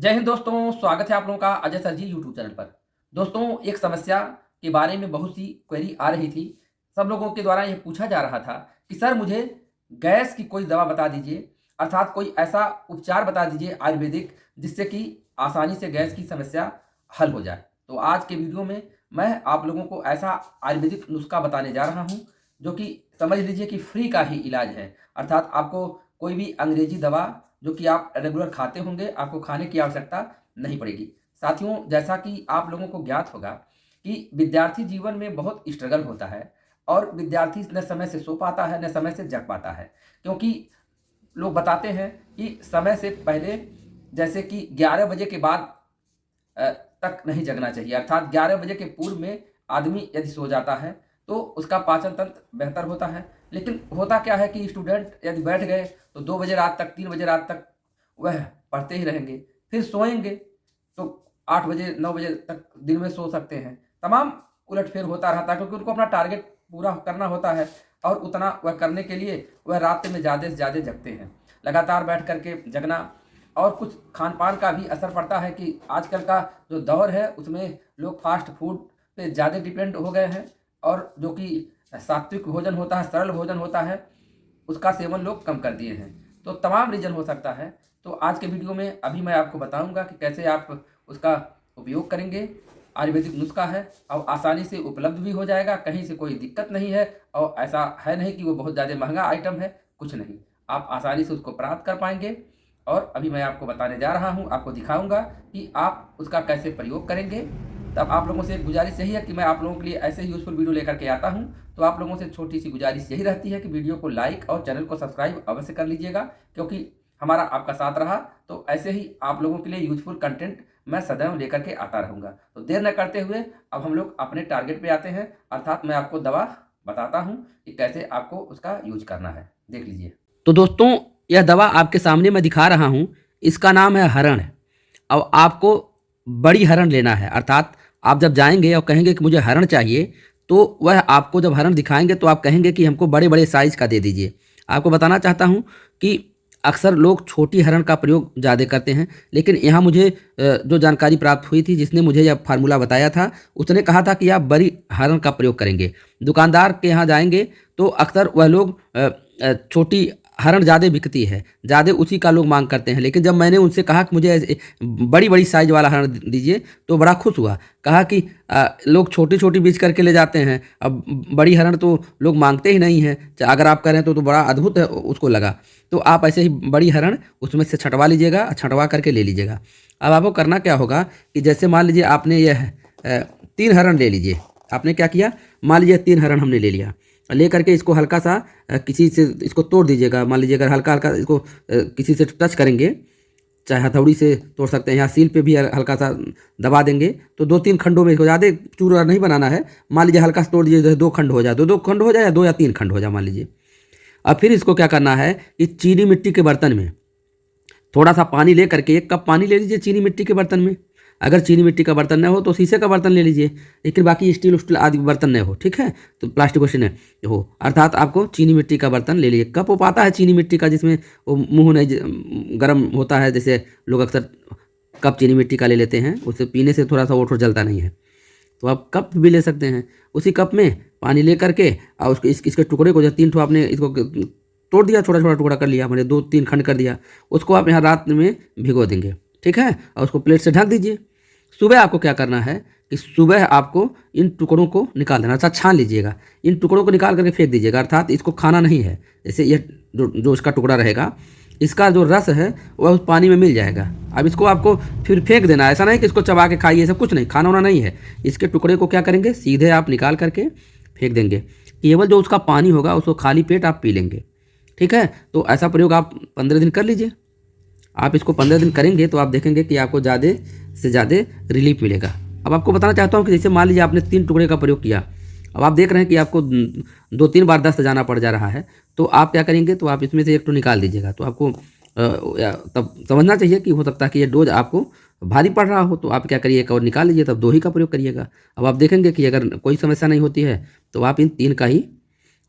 जय हिंद दोस्तों, स्वागत है आप लोगों का अजय सर जी यूट्यूब चैनल पर। दोस्तों, एक समस्या के बारे में बहुत सी क्वेरी आ रही थी। सब लोगों के द्वारा ये पूछा जा रहा था कि सर मुझे गैस की कोई दवा बता दीजिए, अर्थात कोई ऐसा उपचार बता दीजिए आयुर्वेदिक जिससे कि आसानी से गैस की समस्या हल हो जाए। तो आज के वीडियो में मैं आप लोगों को ऐसा आयुर्वेदिक नुस्खा बताने जा रहा हूँ जो कि समझ लीजिए कि फ्री का ही इलाज है। अर्थात आपको कोई भी अंग्रेजी दवा जो कि आप रेगुलर खाते होंगे, आपको खाने की आवश्यकता नहीं पड़ेगी। साथियों, जैसा कि आप लोगों को ज्ञात होगा कि विद्यार्थी जीवन में बहुत स्ट्रगल होता है और विद्यार्थी न समय से सो पाता है, न समय से जग पाता है। क्योंकि लोग बताते हैं कि समय से पहले जैसे कि 11 बजे के बाद तक नहीं जगना चाहिए। अर्थात 11 बजे के पूर्व में आदमी यदि सो जाता है तो उसका पाचन तंत्र बेहतर होता है। लेकिन होता क्या है कि स्टूडेंट यदि बैठ गए तो 2 बजे रात तक, 3 बजे रात तक वह पढ़ते ही रहेंगे, फिर सोएंगे तो 8 बजे 9 बजे तक दिन में सो सकते हैं। तमाम उलटफेर होता रहता है क्योंकि उनको अपना टारगेट पूरा करना होता है और उतना वह करने के लिए वह रात में ज़्यादा से ज़्यादा जगते हैं। लगातार बैठ कर के जगना और कुछ खान पान का भी असर पड़ता है कि आजकल का जो दौर है उसमें लोग फास्ट फूड पे ज़्यादा डिपेंड हो गए हैं और जो कि सात्विक भोजन होता है, सरल भोजन होता है, उसका सेवन लोग कम कर दिए हैं। तो तमाम रीज़न हो सकता है। तो आज के वीडियो में अभी मैं आपको बताऊंगा कि कैसे आप उसका उपयोग करेंगे। आयुर्वेदिक नुस्खा है और आसानी से उपलब्ध भी हो जाएगा, कहीं से कोई दिक्कत नहीं है और ऐसा है नहीं कि वो बहुत ज़्यादा महंगा आइटम है, कुछ नहीं। आप आसानी से उसको प्राप्त कर पाएंगे और अभी मैं आपको बताने जा रहा हूँ, आपको दिखाऊँगा कि आप उसका कैसे प्रयोग करेंगे। तब आप लोगों से एक गुजारिश यही है कि मैं आप लोगों के लिए ऐसे ही यूज़फुल वीडियो लेकर के आता हूं। तो आप लोगों से छोटी सी गुजारिश यही रहती है कि वीडियो को लाइक और चैनल को सब्सक्राइब अवश्य कर लीजिएगा, क्योंकि हमारा आपका साथ रहा तो ऐसे ही आप लोगों के लिए यूज़फुल कंटेंट मैं सदैव लेकर के आता रहूँगा। तो देर न करते हुए अब हम लोग अपने टारगेट पे आते हैं, अर्थात मैं आपको दवा बताता हूँ कि कैसे आपको उसका यूज करना है। देख लीजिए। तो दोस्तों, यह दवा आपके सामने मैं दिखा रहा हूँ, इसका नाम है हरण। अब आपको बड़ी हरण लेना है, अर्थात आप जब जाएंगे और कहेंगे कि मुझे हरण चाहिए तो वह आपको जब हरण दिखाएंगे तो आप कहेंगे कि हमको बड़े बड़े साइज़ का दे दीजिए। आपको बताना चाहता हूँ कि अक्सर लोग छोटी हरण का प्रयोग ज़्यादा करते हैं, लेकिन यहाँ मुझे जो जानकारी प्राप्त हुई थी, जिसने मुझे यह फार्मूला बताया था, उसने कहा था कि आप बड़ी हरण का प्रयोग करेंगे। दुकानदार के यहाँ जाएंगे तो अक्सर वह लोग छोटी हरण ज़्यादा बिकती है, ज़्यादा उसी का लोग मांग करते हैं। लेकिन जब मैंने उनसे कहा कि मुझे बड़ी बड़ी साइज़ वाला हरण दीजिए तो बड़ा खुश हुआ। कहा कि लोग छोटी छोटी बीच करके ले जाते हैं, अब बड़ी हरण तो लोग मांगते ही नहीं हैं। अगर आप कह रहे हैं तो बड़ा अद्भुत है, उसको लगा। तो आप ऐसे ही बड़ी हरण उसमें से छँटवा लीजिएगा, छँटवा करके ले लीजिएगा। अब आपको करना क्या होगा कि जैसे मान लीजिए आपने यह 3 हरण ले लीजिए। आपने क्या किया, मान लीजिए 3 हरण हमने ले लिया, ले करके इसको हल्का सा किसी से इसको तोड़ दीजिएगा। मान लीजिए अगर हल्का हल्का इसको किसी से टच करेंगे, चाहे हथौड़ी से तोड़ सकते हैं या सील पे भी हल्का सा दबा देंगे तो 2-3 खंडों में, इसको ज़्यादा चूरा नहीं बनाना है। मान लीजिए हल्का सा तोड़ दीजिए, जैसे 2 खंड हो जाए, 2-2 खंड हो जाए या 2 या 3 खंड हो जाए मान लीजिए। अब फिर इसको क्या करना है कि चीनी मिट्टी के बर्तन में थोड़ा सा पानी ले करके, 1 कप पानी ले लीजिए चीनी मिट्टी के बर्तन में। अगर चीनी मिट्टी का बर्तन न हो तो शीशे का बर्तन ले लीजिए, लेकिन बाकी स्टील उस्टील आदि बर्तन नहीं हो, ठीक है, तो प्लास्टिक वोस्टिक नहीं हो। अर्थात आपको चीनी मिट्टी का बर्तन ले लीजिए। कप वो आता है चीनी मिट्टी का जिसमें वो मुँह नहीं गर्म होता है, जैसे लोग अक्सर कप चीनी मिट्टी का ले लेते हैं, उससे पीने से थोड़ा सा ओठ जलता नहीं है। तो आप कप भी ले सकते हैं। उसी कप में पानी ले करके और उसके इसके टुकड़े को, जो 3 ठो आपने इसको तोड़ दिया, छोटा छोटा टुकड़ा कर लिया, मैंने 2-3 खंड कर दिया, उसको आप यहाँ रात में भिगो देंगे, ठीक है, और उसको प्लेट से ढक दीजिए। सुबह आपको क्या करना है कि सुबह आपको इन टुकड़ों को निकाल देना, अच्छा छान लीजिएगा, इन टुकड़ों को निकाल करके फेंक दीजिएगा। अर्थात इसको खाना नहीं है, जैसे ये जो इसका टुकड़ा रहेगा, इसका जो रस है वह उस पानी में मिल जाएगा। अब इसको आपको फिर फेंक देना, ऐसा नहीं कि इसको चबा के खाइए, सब कुछ नहीं, खाना वाना नहीं है। इसके टुकड़े को क्या करेंगे, सीधे आप निकाल करके फेंक देंगे। केवल जो उसका पानी होगा उसको खाली पेट आप पी लेंगे, ठीक है। तो ऐसा प्रयोग आप 15 दिन कर लीजिए। आप इसको 15 दिन करेंगे तो आप देखेंगे कि आपको ज़्यादा से ज़्यादा रिलीफ मिलेगा। अब आपको बताना चाहता हूँ कि जैसे मान लीजिए आपने 3 टुकड़े का प्रयोग किया, अब आप देख रहे हैं कि आपको 2-3 बार दस्त जाना पड़ जा रहा है, तो आप क्या करेंगे, तो आप इसमें से 1 ठो निकाल दीजिएगा। तो आपको तब समझना चाहिए कि हो सकता है कि ये डोज आपको भारी पड़ रहा हो, तो आप क्या करिए, 1 और निकाल लीजिए, तब 2 ही का प्रयोग करिएगा। अब आप देखेंगे कि अगर कोई समस्या नहीं होती है तो आप इन 3 का ही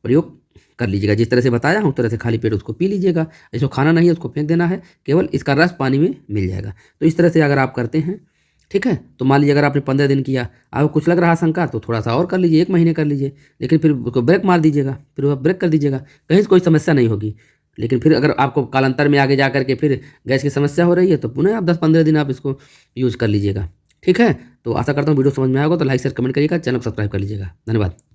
प्रयोग कर लीजिएगा। जिस तरह से बताया हूँ, उस तरह से खाली पेट उसको पी लीजिएगा। इसको खाना नहीं है, उसको फेंक देना है, केवल इसका रस पानी में मिल जाएगा। तो इस तरह से अगर आप करते हैं, ठीक है, तो मान लीजिए अगर आपने 15 दिन किया, आपको कुछ लग रहा शंका, तो थोड़ा-सा और कर लीजिए, 1 महीने कर लीजिए, लेकिन फिर उसको ब्रेक मार दीजिएगा, फिर वो ब्रेक कर दीजिएगा, कहीं से कोई समस्या नहीं होगी। लेकिन फिर अगर आपको कालांतर में आगे जा कर के फिर गैस की समस्या हो रही है, तो पुनः आप 10-15 दिन आप इसको यूज़ कर लीजिएगा, ठीक है? तो आशा करता हूँ वीडियो समझ में आया होगा, तो लाइक, शेयर, कमेंट करिएगा, चैनल को सब्सक्राइब कर लीजिएगा। धन्यवाद।